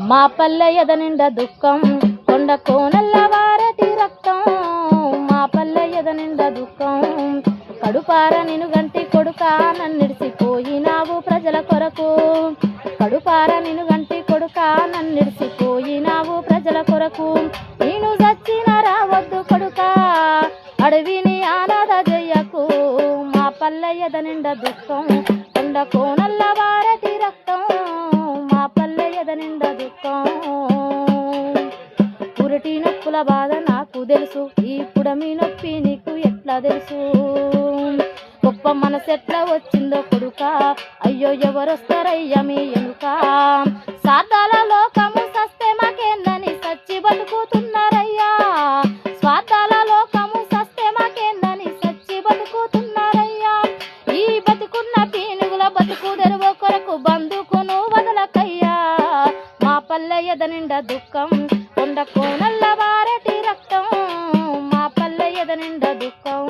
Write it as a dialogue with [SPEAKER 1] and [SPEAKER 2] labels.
[SPEAKER 1] మా పల్లె ఎద నిండా దుఃఖం కొండ కోనల్ల వారటి రక్తం మా పల్లె ఎద నిండా దుఃఖం కడుపార నిను గంటి కొడుక నన్నిడిసిపోయినావు ప్రజల కొరకు కడుపార నిను గంటి కొడుక నన్నిడిసిపోయినావు ప్రజల కొరకు నేను చచ్చిన రావద్దు కొడుక అడవిని ఆనాద చెయ్యకు మా పల్లె ఎద నిండా దుఃఖం కొండ కోనల్ల వారటి రక్తం మా పల్లె ఎద నిండా దుఃఖం పురటి నొప్పుల బాధ నాకు తెలుసు ఈ పుడమి నొప్పి నీకు ఎట్లా తెలుసు గొప్ప మనసు ఎట్లా వచ్చిందో కొడుక అయ్యో ఎవరొస్తారయ్యా మీ ఎనుక సాధాల లోకము సస్తే మాకేందని సచ్చి బతుకుతున్నారయ్యా స్వార్థాల లోకము సస్తే మాకేందని సచ్చి బతుకుతున్నారయ్యా ఈ బతుకున్న పీనుగుల బతుకు తెరువు కొరకు బందుకును వదలకయ్యా మా పల్లె ఎద నిండా దుఃఖం కొండ కోనల్ల వారటి రక్తం మా పల్లె ఎద నిండా దుఃఖం